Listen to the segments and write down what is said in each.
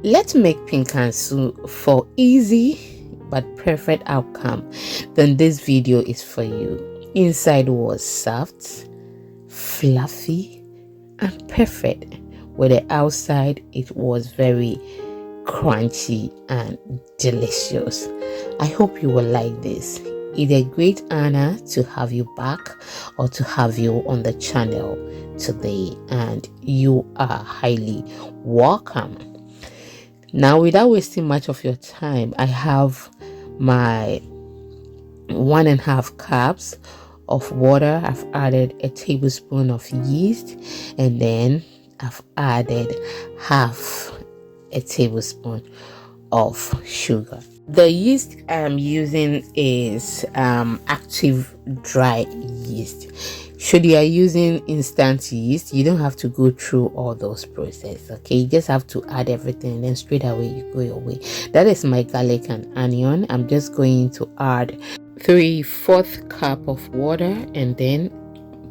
Let's make pinkaso for easy but perfect outcome. Then this video is for you. Inside was soft, fluffy, and perfect. With the outside, it was very crunchy and delicious. I hope you will like this. It's a great honor to have you back or to have you on the channel today, and you are highly welcome. Now, without wasting much of your time, I have my 1.5 cups of water. I've added a tablespoon of yeast, and then I've added half a tablespoon of sugar. The yeast I'm using is active dry yeast. Should you are using instant yeast, you don't have to go through all those processes. Okay, you just have to add everything and then straight away you go your way. That is my garlic and onion. I'm just going to add 3/4 cup of water and then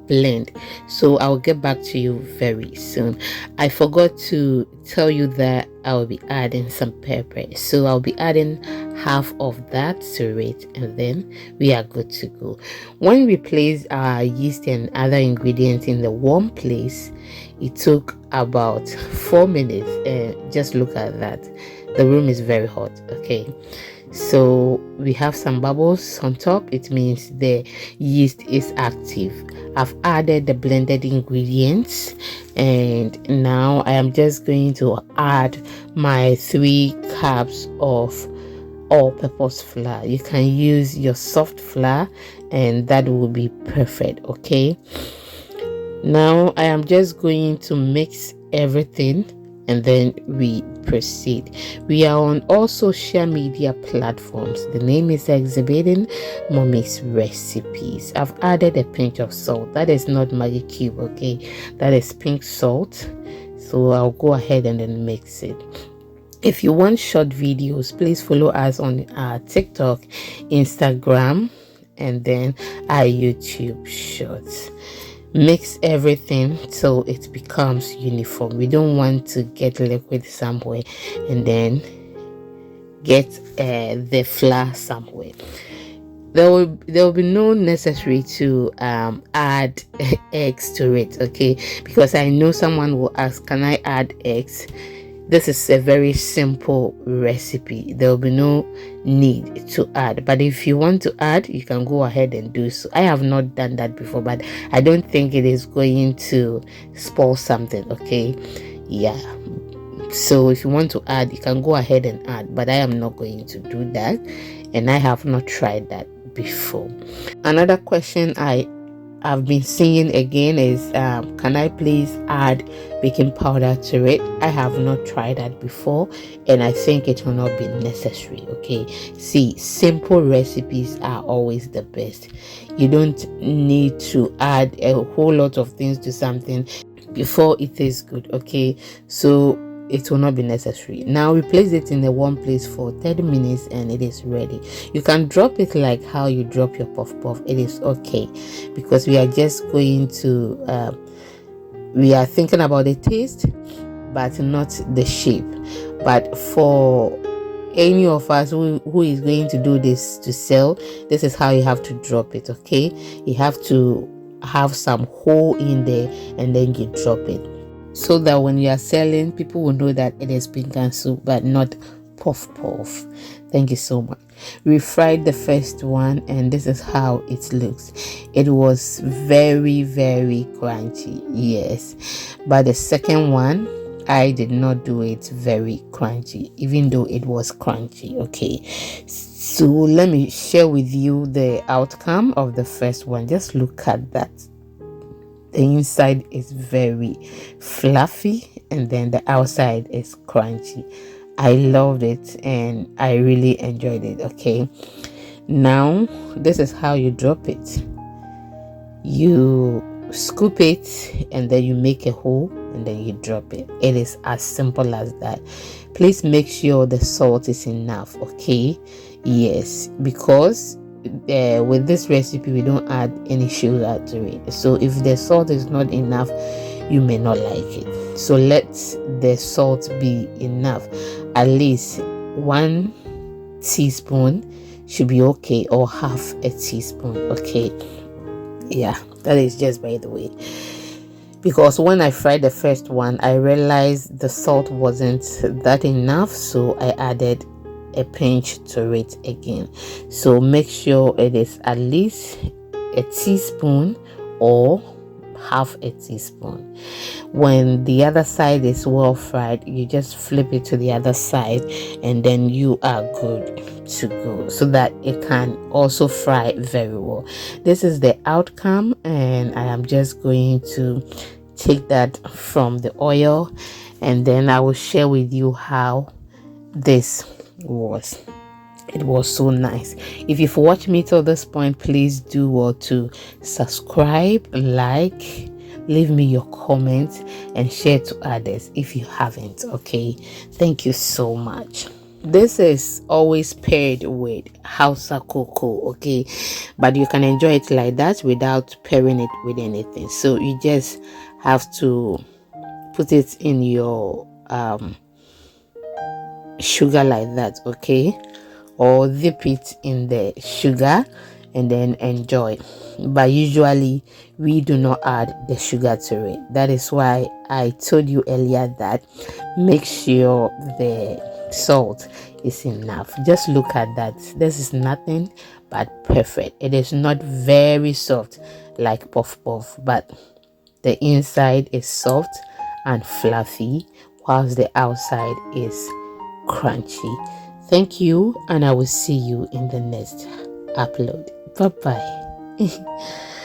blend. So I'll get back to you very soon. I forgot to tell you that I will be adding some pepper, so I'll be adding half of that to it, and then we are good to go. When we place our yeast and other ingredients in the warm place, it took about 4 minutes. Just look at that, the room is very hot. Okay, so we have some bubbles on top. It means the yeast is active. I've added the blended ingredients, and now I am just going to add my 3 cups of all-purpose flour. You can use your soft flour and that will be perfect. Okay, now I am just going to mix everything and then we proceed. We are on all social media platforms. The name is Exhibiting Mommy's Recipes. I've added a pinch of salt. That is not Maggi cube, okay, that is pink salt. So I'll go ahead and then mix it. If you want short videos, please follow us on our TikTok, Instagram, and then our YouTube shorts. Mix everything till it becomes uniform. We don't want to get liquid somewhere and then get the flour somewhere. There will be no necessary to add eggs to it, okay, because I know someone will ask, can I add eggs? This is a very simple recipe. There will be no need to add, but if you want to add, you can go ahead and do so. I have not done that before, but I don't think it is going to spoil something. Okay, yeah, so if you want to add, you can go ahead and add, but I am not going to do that, and I have not tried that before. Another question I've been seeing again is can I please add baking powder to it? I have not tried that before, and I think it will not be necessary. Okay, see, simple recipes are always the best. You don't need to add a whole lot of things to something before it tastes good. Okay, so it will not be necessary. Now we place it in the warm place for 30 minutes and it is ready. You can drop it like how you drop your puff puff. It is okay, because we are just going to we are thinking about the taste but not the shape. But for any of us who is going to do this to sell, this is how you have to drop it. Okay, you have to have some hole in there and then you drop it, so that when you are selling, people will know that it is pinkaso but not puff puff. Thank you so much. We fried the first one and this is how it looks. It was very crunchy, yes, but the second one I did not do it very crunchy, even though it was crunchy. Okay, so let me share with you the outcome of the first one. Just look at that. The inside is very fluffy and then the outside is crunchy. I loved it and I really enjoyed it. Okay, now this is how you drop it. You scoop it and then you make a hole and then you drop it. It is as simple as that. Please make sure the salt is enough. Okay, yes, because with this recipe we don't add any sugar to it. So if the salt is not enough, you may not like it. So let the salt be enough. At least 1 teaspoon should be okay, or half a teaspoon. Okay, yeah, that is just by the way, because when I fried the first one, I realized the salt wasn't that enough, so I added a pinch to it again. So make sure it is at least a teaspoon or half a teaspoon. When the other side is well fried, you just flip it to the other side, and then you are good to go, so that it can also fry very well. This is the outcome, and I am just going to take that from the oil, and then I will share with you how this was. It was so nice. If you've watched me till this point, please do well to subscribe, like, leave me your comments, and share to others if you haven't. Okay, thank you so much. This is always paired with Hausa cocoa, okay, but you can enjoy it like that without pairing it with anything. So you just have to put it in your sugar like that, okay, or dip it in the sugar and then enjoy. But usually we do not add the sugar to it. That is why I told you earlier that make sure the salt is enough. Just look at that. This is nothing but perfect. It is not very soft like puff puff, but the inside is soft and fluffy, whilst the outside is crunchy. Thank you, and I will see you in the next upload. Bye bye.